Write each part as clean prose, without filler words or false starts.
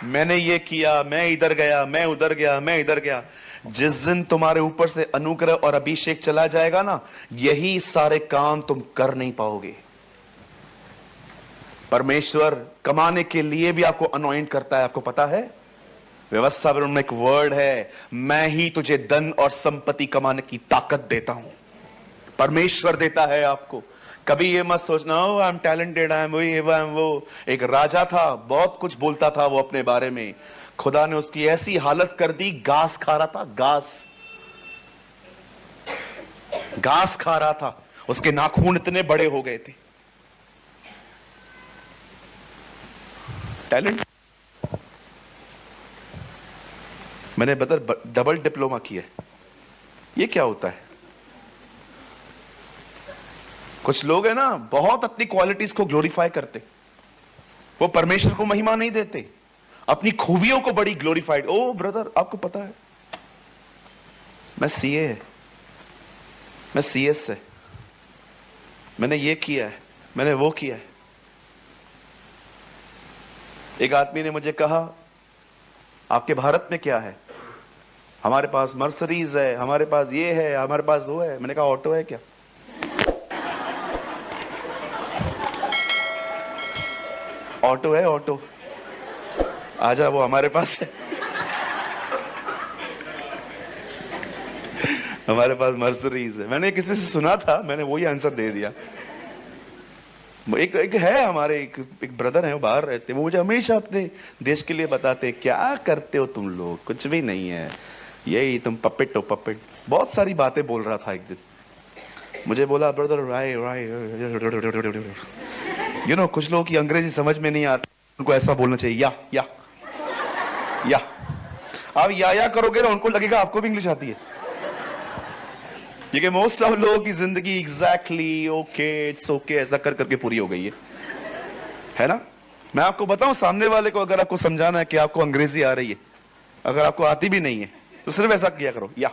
मैंने ये किया, मैं इधर गया, मैं उधर गया, मैं इधर गया। जिस दिन तुम्हारे ऊपर से अनुग्रह और अभिषेक चला जाएगा ना, यही सारे काम तुम कर नहीं पाओगे। परमेश्वर कमाने के लिए भी आपको अनॉइंट करता है, आपको पता है। व्यवस्था में एक वर्ड है, मैं ही तुझे धन और संपत्ति कमाने की ताकत देता हूं। परमेश्वर देता है आपको। कभी ये मत सोचना हो I am talented, I am वो। एक राजा था, बहुत कुछ बोलता था वो अपने बारे में। खुदा ने उसकी ऐसी हालत कर दी, घास खा रहा था, घास खा रहा था। उसके नाखून इतने बड़े हो गए थे। टैलेंट। मैंने डबल डिप्लोमा किया। ये क्या होता है? कुछ लोग है ना, बहुत अपनी क्वालिटीज को ग्लोरीफाई करते, वो परमेश्वर को महिमा नहीं देते, अपनी खूबियों को बड़ी ग्लोरीफाइड। ओ ब्रदर, आपको पता है मैं सीए है, मैं सीएस है, मैंने ये किया है, मैंने वो किया है। एक आदमी ने मुझे कहा, आपके भारत में क्या है? हमारे पास मर्सरीज है, हमारे पास ये है, हमारे पास वो है। मैंने कहा ऑटो है क्या? ऑटो है, ऑटो आजा, वो हमारे पास है। हमारे पास मर्सरीज है। मैंने किसी से सुना था, मैंने वही आंसर दे दिया। एक है हमारे एक ब्रदर है, वो बाहर रहते, वो मुझे हमेशा अपने देश के लिए बताते, क्या करते हो तुम लोग? कुछ भी नहीं है, यही तुम पपेट हो, पपेट। बहुत सारी बातें बोल रहा था। एक दिन मुझे बोला, ब्रदर राय यू नो, कुछ लोगों की अंग्रेजी समझ में नहीं आती, उनको ऐसा बोलना चाहिए, या आप या करोगे ना, उनको लगेगा आपको भी इंग्लिश आती है। क्योंकि मोस्ट ऑफ लोगों की जिंदगी एग्जैक्टली ओके, इट्स ओके ऐसा कर करके पूरी हो गई है ना। मैं आपको बताऊं, सामने वाले को अगर आपको समझाना है कि आपको अंग्रेजी आ रही है, अगर आपको आती भी नहीं है, तो सिर्फ ऐसा किया करो, या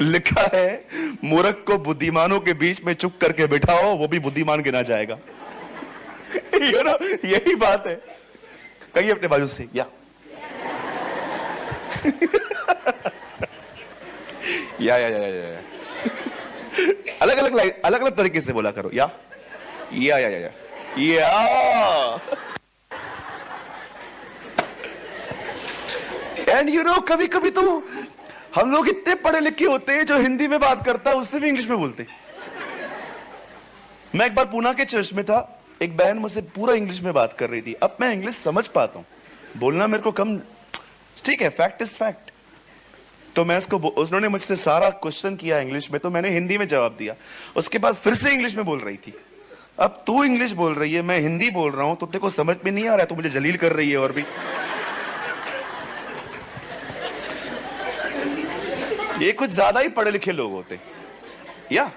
लिखा है, मूर्ख को बुद्धिमानों के बीच में चुप करके बिठाओ, वो भी बुद्धिमान गिना जाएगा। यू नो, यही बात है। कहिए अपने बाजू से, या अलग अलग तरीके से बोला करो, या एंड यू नो, कभी कभी तो हम लोग इतने पढ़े लिखे होते हैं, जो हिंदी में बात करता है उससे भी इंग्लिश में बोलते हैं। मैं एक बार पूना के चर्च में था, एक बहन मुझसे पूरा इंग्लिश में बात कर रही थी। अब मैं इंग्लिश समझ पाता हूं, बोलना मेरे को कम, ठीक है, फैक्ट इज फैक्ट। तो मैं उन्होंने मुझसे सारा क्वेश्चन किया इंग्लिश में, तो मैंने हिंदी में जवाब दिया। उसके बाद फिर से इंग्लिश में बोल रही थी। अब तू इंग्लिश बोल रही है, मैं हिंदी बोल रहा हूं, तो तेरे को समझ में नहीं आ रहा है, तो मुझे जलील कर रही है। और भी ये कुछ ज्यादा ही पढ़े लिखे लोग होते, या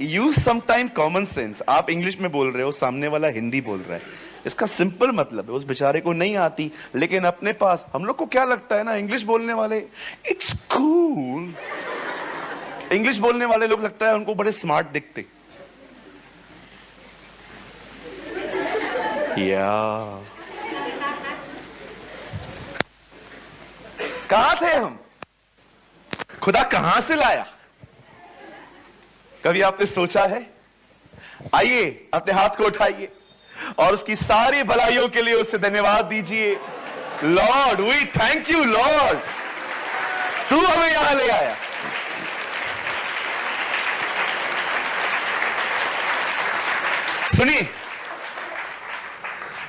use some time common sense. आप इंग्लिश में बोल रहे हो, सामने वाला हिंदी बोल रहा है, इसका सिंपल मतलब है उस बेचारे को नहीं आती, लेकिन अपने पास, हम लोग को क्या लगता है ना, इंग्लिश बोलने वाले इट्स कूल, इंग्लिश बोलने वाले लोग लगता है उनको बड़े स्मार्ट दिखते। या कहां थे हम? खुदा कहां से लाया? कभी आपने सोचा है? आइए, अपने हाथ को उठाइए और उसकी सारी भलाइयों के लिए उसे धन्यवाद दीजिए। Lord, we thank you Lord, तू हमें यहां ले आया। सुनिए,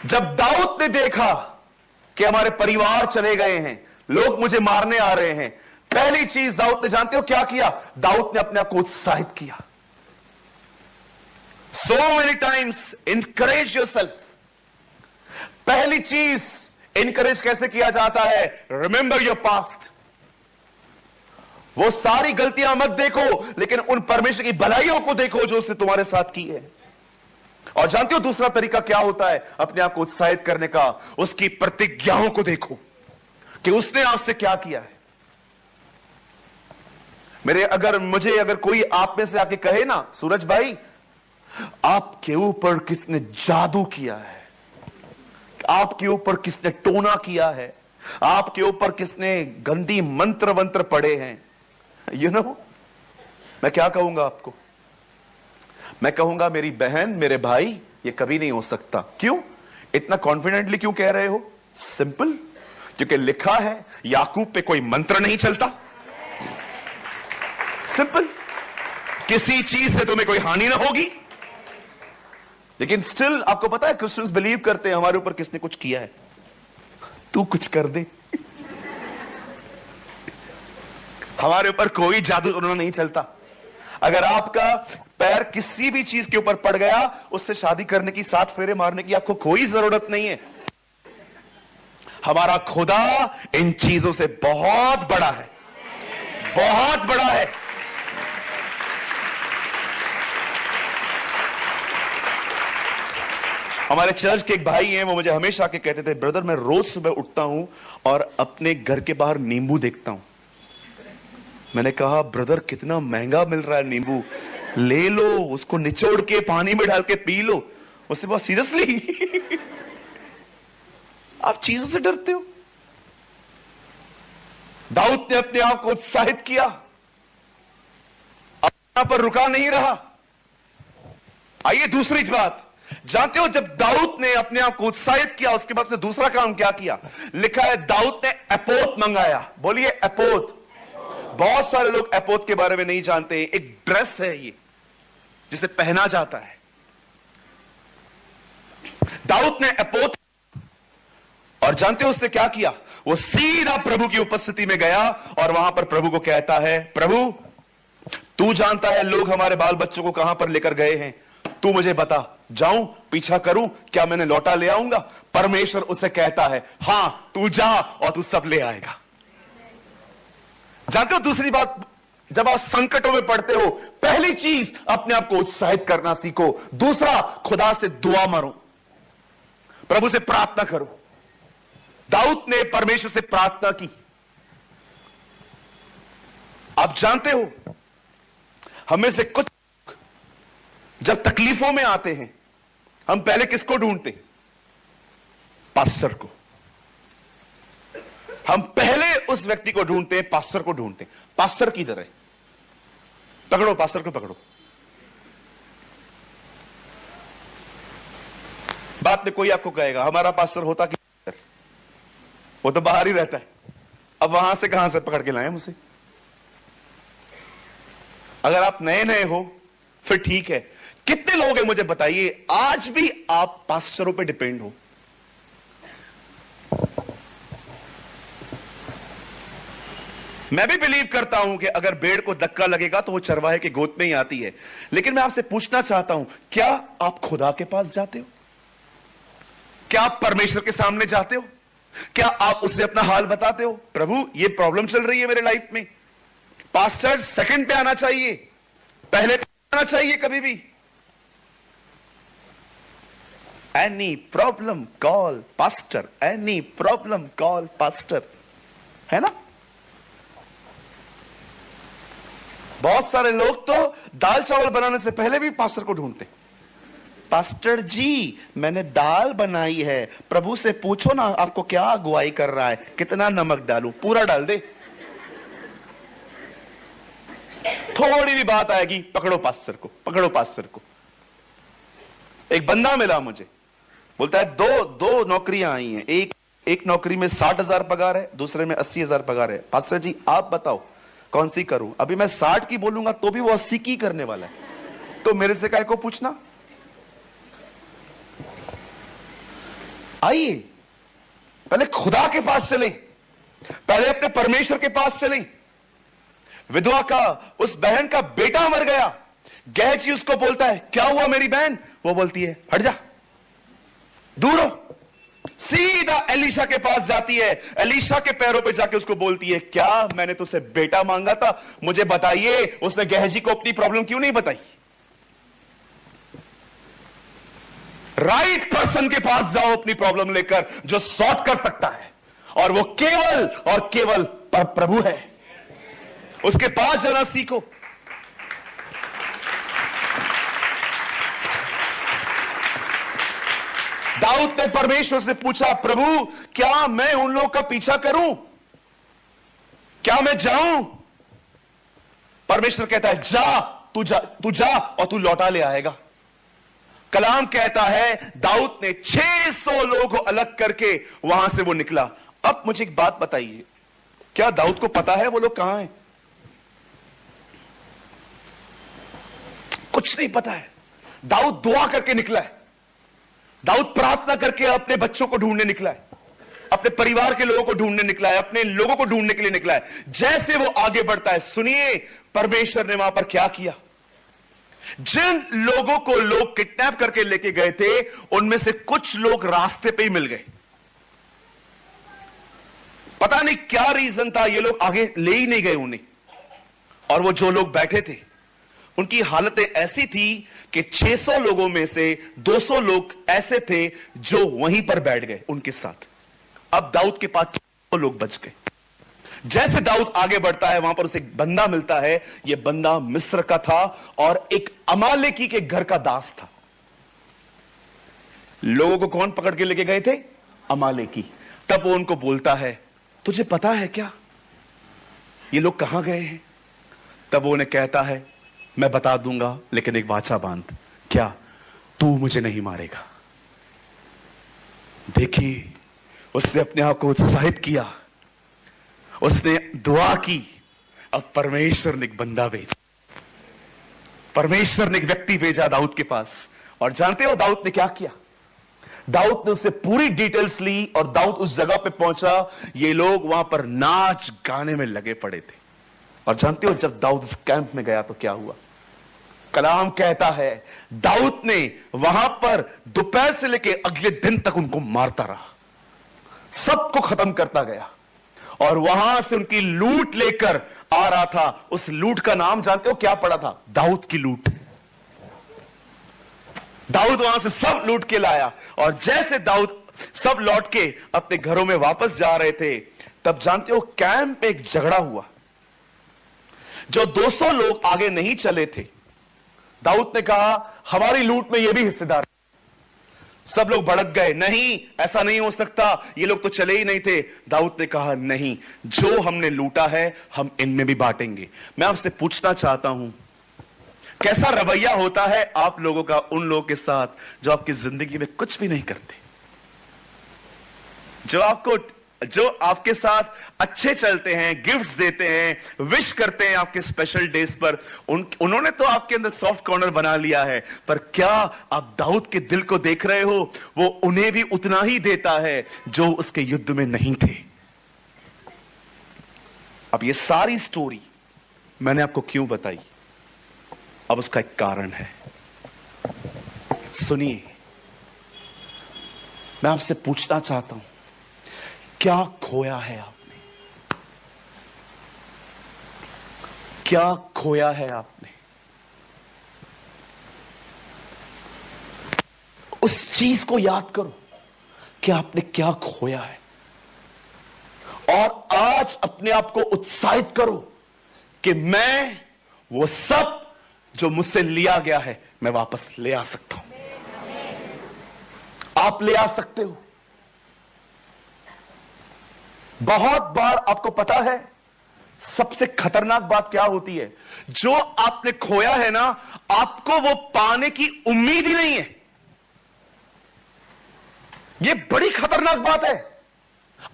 जब दाऊद ने देखा कि हमारे परिवार चले गए हैं, लोग मुझे मारने आ रहे हैं, पहली चीज दाऊद ने, जानते हो क्या किया? दाऊद ने अपने आप को उत्साहित किया। So many times encourage yourself. पहली चीज encourage कैसे किया जाता है? Remember your past. वो सारी गलतियां मत देखो, लेकिन उन परमेश्वर की भलाइयों को देखो जो उसने तुम्हारे साथ की है। और जानते हो दूसरा तरीका क्या होता है अपने आप को उत्साहित करने का? उसकी प्रतिज्ञाओं को देखो कि उसने आपसे क्या किया है। मुझे अगर कोई आप में से आके कहे ना, सूरज भाई आपके ऊपर किसने जादू किया है, आपके ऊपर किसने टोना किया है, आपके ऊपर किसने गंदी मंत्र वंत्र पढ़े हैं, मैं क्या कहूंगा आपको? मैं कहूंगा मेरी बहन, मेरे भाई, ये कभी नहीं हो सकता। क्यों इतना कॉन्फिडेंटली क्यों कह रहे हो? सिंपल, क्योंकि लिखा है याकूब पे कोई मंत्र नहीं चलता। सिंपल, किसी चीज से तुम्हें कोई हानि ना होगी। लेकिन स्टिल आपको पता है क्रिश्चियंस बिलीव करते हैं हमारे ऊपर किसने कुछ किया है, तू कुछ कर दे। हमारे ऊपर कोई जादू टोना नहीं चलता। अगर आपका पैर किसी भी चीज के ऊपर पड़ गया, उससे शादी करने की, 7 फेरे मारने की आपको कोई जरूरत नहीं है। हमारा खुदा इन चीजों से बहुत बड़ा है, बहुत बड़ा है। हमारे चर्च के एक भाई हैं, वो मुझे हमेशा आके कहते थे, ब्रदर मैं रोज सुबह उठता हूं और अपने घर के बाहर नींबू देखता हूं। मैंने कहा ब्रदर कितना महंगा मिल रहा है नींबू, ले लो, उसको निचोड़ के पानी में डाल के पी लो। उससे बहुत सीरियसली आप चीजों से डरते हो? दाऊद ने अपने आप को उत्साहित किया, यहां पर रुका नहीं रहा। आइए दूसरी बात, जानते हो जब दाऊद ने अपने आप को उत्साहित किया, उसके बाद से दूसरा काम क्या किया? लिखा है दाऊद ने एपोत मंगाया। बोलिए एपोत। बहुत सारे लोग एपोत के बारे में नहीं जानते। एक ड्रेस है ये जिसे पहना जाता है। दाऊद ने एपोत, और जानते हो उसने क्या किया? वो सीधा प्रभु की उपस्थिति में गया और वहां पर प्रभु को कहता है, प्रभु तू जानता है लोग हमारे बाल बच्चों को कहां पर लेकर गए हैं, तू मुझे बता, जाऊं पीछा करूं, क्या मैंने लौटा ले आऊंगा? परमेश्वर उसे कहता है, हां तू जा और तू सब ले आएगा। जानते हो दूसरी बात, जब आप संकटों में पड़ते हो, पहली चीज अपने आप को उत्साहित करना सीखो। दूसरा, खुदा से दुआ मारो, प्रभु से प्रार्थना करो। दाऊद ने परमेश्वर से प्रार्थना की। आप जानते हो हमें से कुछ जब तकलीफों में आते हैं, हम पहले किसको ढूंढते? पास्टर को। हम पहले उस व्यक्ति को ढूंढते हैं, पास्टर को ढूंढते हैं। पास्टर किधर है? पकड़ो पास्टर को, पकड़ो। बात में कोई आपको कहेगा हमारा पास्टर होता कि वो तो बाहर ही रहता है। अब वहां से कहां से पकड़ के लाए मुझे? अगर आप नए नए हो फिर ठीक है। कितने लोग हैं मुझे बताइए आज भी आप पास्टरों पे डिपेंड हो? मैं भी बिलीव करता हूं कि अगर भेड़ को धक्का लगेगा तो वो चरवाहे के गोद में ही आती है। लेकिन मैं आपसे पूछना चाहता हूं, क्या आप खुदा के पास जाते हो? क्या आप परमेश्वर के सामने जाते हो? क्या आप उससे अपना हाल बताते हो? प्रभु ये प्रॉब्लम चल रही है मेरे लाइफ में। पास्टर सेकंड पे आना चाहिए, पहले पे आना चाहिए कभी भी। Any problem call pastor, any problem call pastor, है ना? बहुत सारे लोग तो दाल चावल बनाने से पहले भी पास्टर को ढूंढते। पास्टर जी मैंने दाल बनाई है, प्रभु से पूछो ना आपको क्या अगुवाई कर रहा है, कितना नमक डालूं? पूरा डाल दे, थोड़ी भी बात आएगी पकड़ो पास्टर को, पकड़ो पास्टर को। एक बंदा मिला मुझे, बोलता है दो नौकरियां आई हैं, एक नौकरी में 60,000 पगार है, दूसरे में 80,000 पगार है। पास्टर जी आप बताओ कौन सी करूं? अभी मैं 60 की बोलूंगा तो भी वो 80 की करने वाला है, तो मेरे से काहे को पूछना? आइए पहले खुदा के पास चलें, पहले अपने परमेश्वर के पास चलें। विधवा का, उस बहन का बेटा मर गया, गेहजी उसको बोलता है क्या हुआ मेरी बहन? वो बोलती है हट जा, दूर हो। सीधा एलीशा के पास जाती है, एलीशा के पैरों पे जाके उसको बोलती है क्या मैंने तुझसे बेटा मांगा था, मुझे बताइए। उसने गेहजी को अपनी प्रॉब्लम क्यों नहीं बताई? राइट पर्सन के पास जाओ अपनी प्रॉब्लम लेकर, जो सॉर्ट कर सकता है, और वो केवल और केवल प्रभु है। उसके पास जाना सीखो। दाऊद ने परमेश्वर से पूछा, प्रभु क्या मैं उन लोगों का पीछा करूं? क्या मैं जाऊं? परमेश्वर कहता है जा, तू जा और तू लौटा ले आएगा। कलाम कहता है दाऊद ने 600 लोगों को अलग करके वहां से वो निकला। अब मुझे एक बात बताइए, क्या दाऊद को पता है वो लोग कहां हैं? कुछ नहीं पता है। दाऊद दुआ करके निकला है, दाऊद प्रार्थना करके अपने बच्चों को ढूंढने निकला है, अपने परिवार के लोगों को ढूंढने निकला है, अपने लोगों को ढूंढने के लिए निकला है। जैसे वो आगे बढ़ता है, सुनिए परमेश्वर ने वहां पर क्या किया। जिन लोगों को लोग किडनैप करके लेके गए थे, उनमें से कुछ लोग रास्ते पे ही मिल गए। पता नहीं क्या रीजन था, ये लोग आगे ले ही नहीं गए उन्हें। और वो जो लोग बैठे थे, उनकी हालतें ऐसी थी कि 600 लोगों में से 200 लोग ऐसे थे जो वहीं पर बैठ गए उनके साथ। अब दाऊद के पास लोग बच गए। जैसे दाऊद आगे बढ़ता है, वहां पर उसे एक बंदा मिलता है। यह बंदा मिस्र का था और एक अमालेकी के घर का दास था। लोगों को कौन पकड़ के लेके गए थे? अमालेकी। तब वो उनको बोलता है, तुझे पता है क्या ये लोग कहां गए हैं? तब वो उन्हें कहता है, मैं बता दूंगा, लेकिन एक वाचा बांध। क्या? तू मुझे नहीं मारेगा। देखिए, उसने अपने आप को उत्साहित किया, उसने दुआ की। अब परमेश्वर ने एक बंदा भेजा, परमेश्वर ने एक व्यक्ति भेजा दाऊद के पास। और जानते हो दाऊद ने क्या किया? दाऊद ने उससे पूरी डिटेल्स ली और दाऊद उस जगह पे पहुंचा। ये लोग वहां पर नाच गाने में लगे पड़े थे। और जानते हो जब दाऊद उस कैंप में गया तो क्या हुआ? कलाम कहता है दाऊद ने वहां पर दोपहर से लेकर अगले दिन तक उनको मारता रहा, सबको खत्म करता गया। और वहां से उनकी लूट लेकर आ रहा था। उस लूट का नाम जानते हो क्या पड़ा था? दाऊद की लूट। दाऊद वहां से सब लूट के लाया। और जैसे दाऊद सब लौट के अपने घरों में वापस जा रहे थे, तब जानते हो कैंप में एक झगड़ा हुआ। जो 200 लोग आगे नहीं चले थे, दाऊद ने कहा हमारी लूट में ये भी हिस्सेदार। सब लोग भड़क गए, नहीं ऐसा नहीं हो सकता, ये लोग तो चले ही नहीं थे। दाऊद ने कहा नहीं, जो हमने लूटा है हम इनमें भी बांटेंगे। मैं आपसे पूछना चाहता हूं, कैसा रवैया होता है आप लोगों का उन लोगों के साथ जो आपकी जिंदगी में कुछ भी नहीं करते, जो आपके साथ अच्छे चलते हैं, गिफ्ट्स देते हैं, विश करते हैं आपके स्पेशल डेज पर। उन्होंने तो आपके अंदर सॉफ्ट कॉर्नर बना लिया है। पर क्या आप दाऊद के दिल को देख रहे हो? वो उन्हें भी उतना ही देता है जो उसके युद्ध में नहीं थे। अब ये सारी स्टोरी मैंने आपको क्यों बताई? अब उसका एक कारण है, सुनिए। मैं आपसे पूछना चाहता हूं, क्या खोया है आपने? क्या खोया है आपने? उस चीज को याद करो कि आपने क्या खोया है, और आज अपने आप को उत्साहित करो कि मैं वो सब जो मुझसे लिया गया है मैं वापस ले आ सकता हूं। आप ले आ सकते हो। बहुत बार आपको पता है सबसे खतरनाक बात क्या होती है? जो आपने खोया है ना, आपको वो पाने की उम्मीद ही नहीं है। यह बड़ी खतरनाक बात है।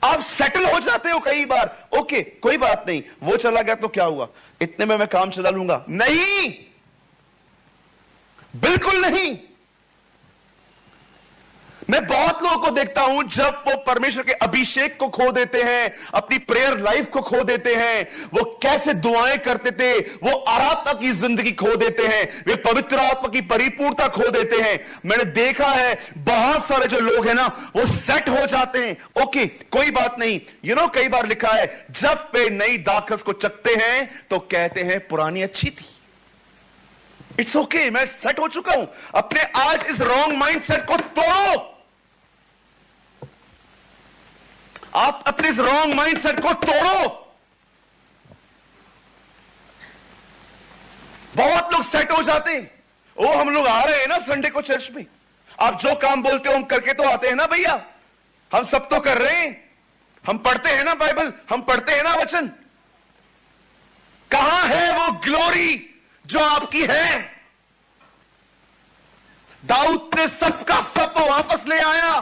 आप सेटल हो जाते हो कई बार, ओके कोई बात नहीं, वो चला गया तो क्या हुआ, इतने में मैं काम चला लूंगा। नहीं, बिल्कुल नहीं। मैं बहुत लोगों को देखता हूं जब वो परमेश्वर के अभिषेक को खो देते हैं, अपनी प्रेयर लाइफ को खो देते हैं, वो कैसे दुआएं करते थे, वो आराधना की जिंदगी खो देते हैं, वे पवित्र आत्मा की परिपूर्णता खो देते हैं। मैंने देखा है बहुत सारे जो लोग हैं ना, वो सेट हो जाते हैं, ओके कोई बात नहीं। कई बार लिखा है जब वे नई दाखरस को चखते हैं तो कहते हैं पुरानी अच्छी थी। इट्स ओके, मैं सेट हो चुका हूं। अपने आज इस रॉन्ग माइंडसेट को तोड़ो। आप अपने इस रॉन्ग माइंडसेट को तोड़ो। लोग सेट हो जाते हैं। ओ हम लोग आ रहे हैं ना संडे को चर्च में, आप जो काम बोलते हो हम करके तो आते हैं ना भैया, हम सब तो कर रहे हैं, हम पढ़ते हैं ना बाइबल, हम पढ़ते हैं ना वचन। कहां है वो ग्लोरी जो आपकी है? दाऊद ने सबका सब वापस ले आया।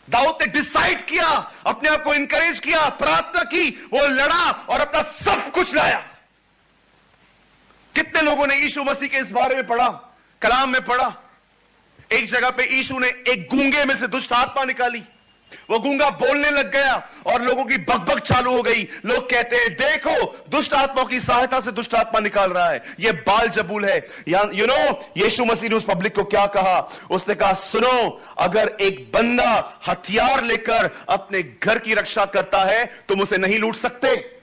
दाऊद ने डिसाइड किया, अपने आप को इंकरेज किया, प्रार्थना की, वो लड़ा और अपना सब कुछ लाया। कितने लोगों ने यीशु मसीह के इस बारे में पढ़ा, कलाम में पढ़ा? एक जगह पे यीशु ने एक गूंगे में से दुष्ट आत्मा निकाली, वो गूंगा बोलने लग गया और लोगों की बकबक चालू हो गई। लोग कहते हैं देखो दुष्ट आत्माओं की सहायता से दुष्ट आत्मा निकाल रहा है, ये बाल जबूल है। यीशु मसीह ने उस पब्लिक को क्या कहा? उसने कहा सुनो, अगर एक बंदा हथियार लेकर अपने घर की रक्षा करता है तुम उसे नहीं लूट सकते,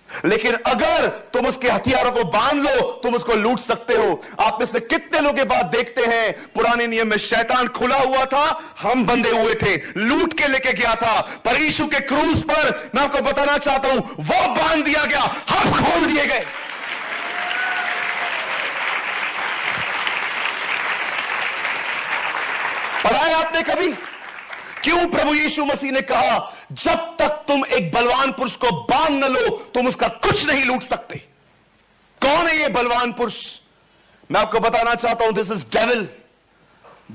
लेकिन अगर तुम उसके हथियारों को बांध लो तुम उसको लूट सकते हो। आप में से कितने लोग ये बात देखते हैं, पुराने नियम में शैतान खुला हुआ था, हम बंधे हुए थे, लूट के लेके गया था, पर यीशु के क्रूस पर मैं आपको बताना चाहता हूं वो बांध दिया गया, हम खोल दिए गए। पढ़ा है आपने कभी क्यों प्रभु यीशु मसीह ने कहा जब तक तुम एक बलवान पुरुष को बांध न लो तुम उसका कुछ नहीं लूट सकते? कौन है ये बलवान पुरुष? मैं आपको बताना चाहता हूं दिस इज डेविल।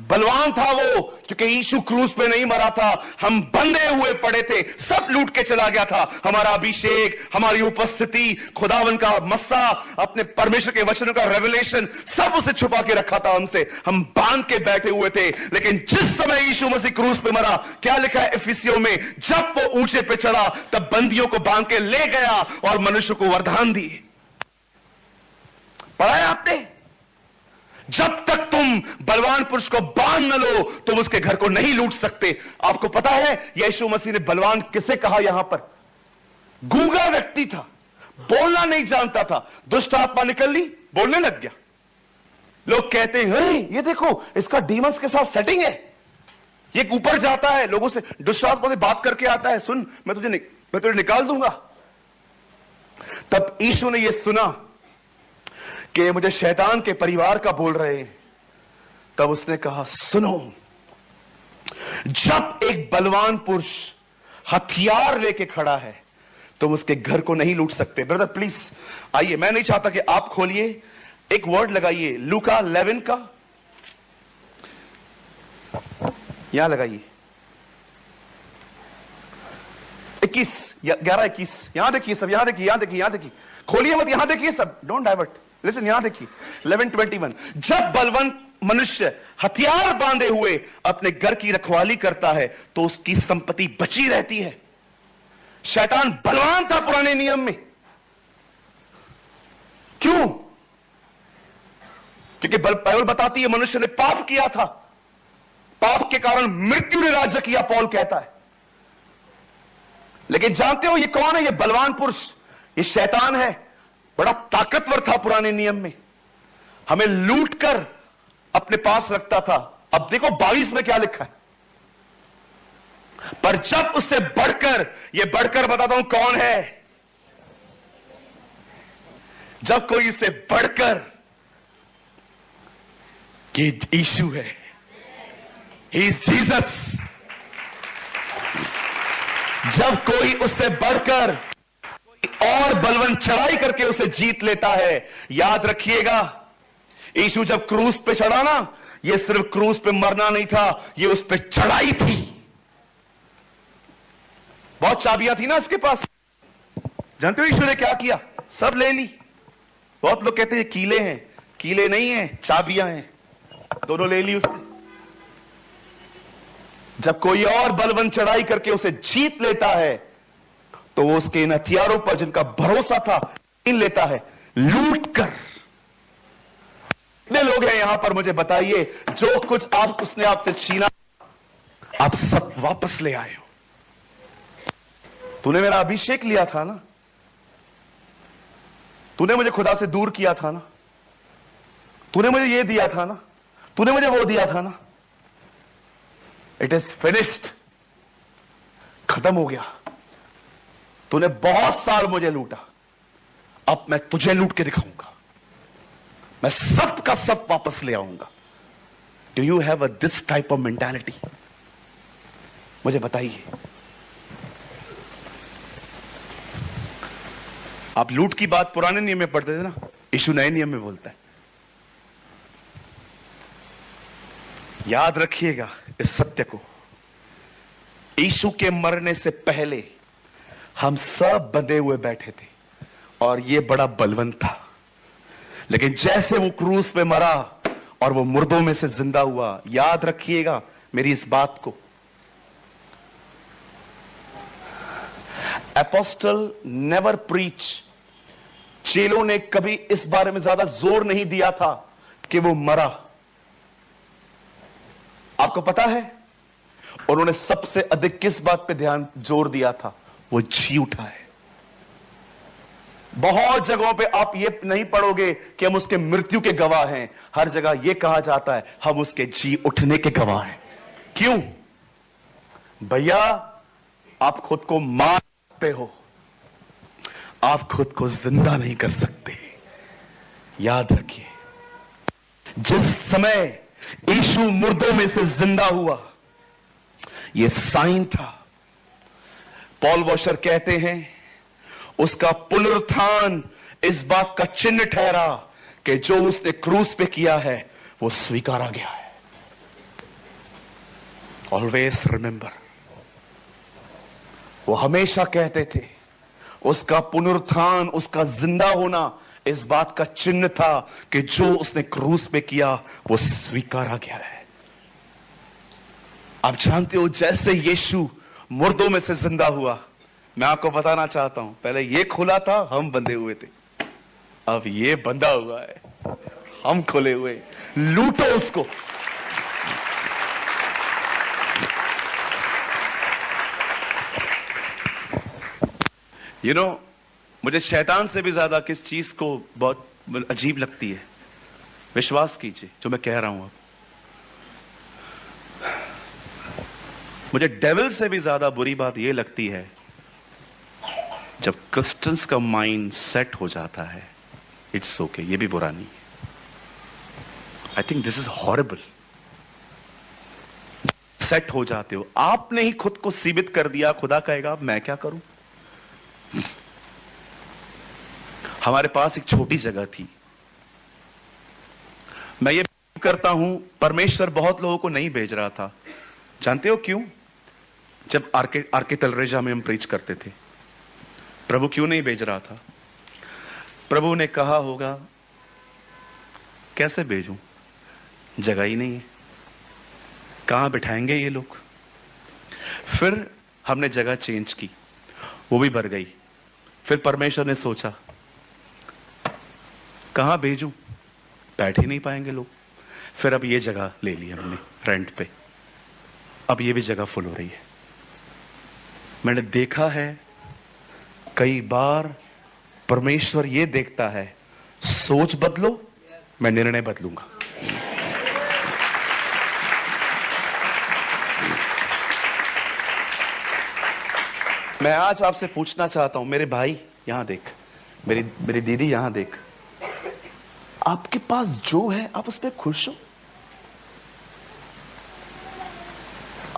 बलवान था वो क्योंकि यीशु क्रूस पे नहीं मरा था, हम बंधे हुए पड़े थे, सब लूट के चला गया था। हमारा अभिषेक, हमारी उपस्थिति, खुदावन का मस्सा, अपने परमेश्वर के वचनों का रेवलेशन, सब उसे छुपा के रखा था हमसे, हम बांध के बैठे हुए थे। लेकिन जिस समय यीशु मसीह क्रूस पे मरा, क्या लिखा है इफिसियों में, जब वो ऊंचे पे चढ़ा तब बंदियों को बांध के ले गया और मनुष्य को वरदान दिए। पढ़ा है आपने? जब तक तुम बलवान पुरुष को बांध न लो तुम उसके घर को नहीं लूट सकते। आपको पता है यीशु मसीह ने बलवान किसे कहा? यहां पर गूंगा व्यक्ति था, बोलना नहीं जानता था, दुष्ट आत्मा निकल ली, बोलने लग गया। लोग कहते हैं ये देखो इसका डीमंस के साथ सेटिंग है, ये ऊपर जाता है, लोगों से दुष्ट आत्मा से बात करके आता है, सुन मैं तुझे निकाल दूंगा। तब यीशु ने यह सुना कि मुझे शैतान के परिवार का बोल रहे हैं, तब उसने कहा सुनो, जब एक बलवान पुरुष हथियार लेके खड़ा है तुम उसके घर को नहीं लूट सकते। ब्रदर प्लीज आइए, मैं नहीं चाहता कि आप खोलिए, एक वर्ड लगाइए लूका 11 का, यहां लगाइए 21 11 21, यहां देखिए सब, यहां देखिए, यहां देखिए, यहां देखिए, खोलिए मत, यहां देखिए सब, डोंट डाइवर्ट, लिसन, यहां देखिए 11:21। जब बलवंत मनुष्य हथियार बांधे हुए अपने घर की रखवाली करता है तो उसकी संपत्ति बची रहती है। शैतान बलवान था पुराने नियम में, क्यों? क्योंकि बाइबल बताती है मनुष्य ने पाप किया था, पाप के कारण मृत्यु ने राज्य किया, पौल कहता है। लेकिन जानते हो ये कौन है? ये बलवान पुरुष, ये शैतान है, बड़ा ताकतवर था पुराने नियम में, हमें लूट कर अपने पास रखता था। अब देखो 22 में क्या लिखा है, पर जब उससे बढ़कर, ये बढ़कर बताता हूं कौन है, जब कोई इससे बढ़कर, कि यीशु है, ही इज जीसस, जब कोई उससे बढ़कर और बलवंत चढ़ाई करके उसे जीत लेता है। याद रखिएगा यीशु जब क्रूस पे चढ़ा ना, ये सिर्फ क्रूस पे मरना नहीं था, ये उस पे चढ़ाई थी। बहुत चाबियां थी ना इसके पास, जानते हो यीशु ने क्या किया? सब ले ली। बहुत लोग कहते हैं कीले हैं, कीले नहीं है, चाबियां हैं, दोनों ले ली उसने। जब कोई और बलवंत चढ़ाई करके उसे जीत लेता है तो वो उसके इन हथियारों पर जिनका भरोसा था इन लेता है, लूट कर। कितने लोग हैं यहां पर, मुझे बताइए, जो कुछ आप उसने आपसे छीना आप सब वापस ले आए हो। तूने मेरा अभिषेक लिया था ना, तूने मुझे खुदा से दूर किया था ना, तूने मुझे ये दिया था ना, तूने मुझे वो दिया था ना, इट इज फिनिश्ड, खत्म हो गया। तूने बहुत साल मुझे लूटा, अब मैं तुझे लूट के दिखाऊंगा। मैं सब का सब वापस ले आऊंगा। Do you have this type of mentality? मुझे बताइए। आप लूट की बात पुराने नियम में पढ़ते थे ना, यीशु नए नियम में बोलता है। याद रखिएगा इस सत्य को, यीशु के मरने से पहले हम सब बंधे हुए बैठे थे और यह बड़ा बलवंत था, लेकिन जैसे वो क्रूस पे मरा और वो मुर्दों में से जिंदा हुआ, याद रखिएगा मेरी इस बात को, एपोस्टल नेवर प्रीच, चेलों ने कभी इस बारे में ज्यादा जोर नहीं दिया था कि वो मरा। आपको पता है उन्होंने सबसे अधिक किस बात पे ध्यान जोर दिया था? वो जी उठा है। बहुत जगहों पे आप ये नहीं पढ़ोगे कि हम उसके मृत्यु के गवाह हैं, हर जगह यह कहा जाता है हम उसके जी उठने के गवाह हैं। क्यों भैया? आप खुद को मार सकते हो, आप खुद को जिंदा नहीं कर सकते। याद रखिए, जिस समय यीशु मुर्दों में से जिंदा हुआ, यह साइन था। पॉल वॉशर कहते हैं उसका पुनरुत्थान इस बात का चिन्ह ठहरा कि जो उसने क्रूस पे किया है वो स्वीकारा गया है। ऑलवेज रिमेंबर, वो हमेशा कहते थे उसका पुनरुत्थान, उसका जिंदा होना इस बात का चिन्ह था कि जो उसने क्रूस पे किया वो स्वीकारा गया है। आप जानते हो, जैसे यीशु मुर्दों में से जिंदा हुआ, मैं आपको बताना चाहता हूं, पहले ये खुला था, हम बंधे हुए थे, अब ये बंधा हुआ है, हम खुले हुए। लूटो उसको। यू नो, मुझे शैतान से भी ज्यादा किस चीज को बहुत अजीब लगती है, विश्वास कीजिए जो मैं कह रहा हूं। अब मुझे डेविल से भी ज्यादा बुरी बात यह लगती है जब क्रिश्चियंस का माइंड सेट हो जाता है। इट्स ओके, ये भी बुरा नहीं है। I think this is horrible. Set हो जाते हो, आपने ही खुद को सीमित कर दिया, खुदा कहेगा अब मैं क्या करूं। हमारे पास एक छोटी जगह थी। मैं ये करता हूं, परमेश्वर बहुत लोगों को नहीं भेज रहा था। जानते हो क्यों? जब आरके तलरेजा में हम प्रीच करते थे, प्रभु क्यों नहीं भेज रहा था? प्रभु ने कहा होगा कैसे भेजूं, जगह ही नहीं है, कहां बिठाएंगे ये लोग। फिर हमने जगह चेंज की, वो भी भर गई। फिर परमेश्वर ने सोचा कहां भेजूं, बैठ ही नहीं पाएंगे लोग। फिर अब ये जगह ले ली हमने रेंट पे, अब ये भी जगह फुल हो रही है। मैंने देखा है कई बार परमेश्वर ये देखता है, सोच बदलो, मैं निर्णय बदलूंगा। मैं आज आपसे पूछना चाहता हूं, मेरे भाई यहां देख, मेरी दीदी यहां देख, आपके पास जो है आप उस पर खुश हो?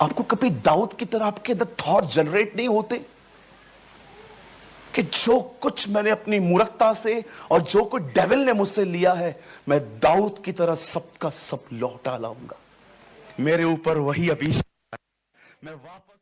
आपको कभी दाऊद की तरह आपके अंदर थॉट जनरेट नहीं होते कि जो कुछ मैंने अपनी मूर्खता से और जो कुछ डेविल ने मुझसे लिया है, मैं दाऊद की तरह सबका सब लौटा लाऊंगा। मेरे ऊपर वही अभिषेक, मैं वापस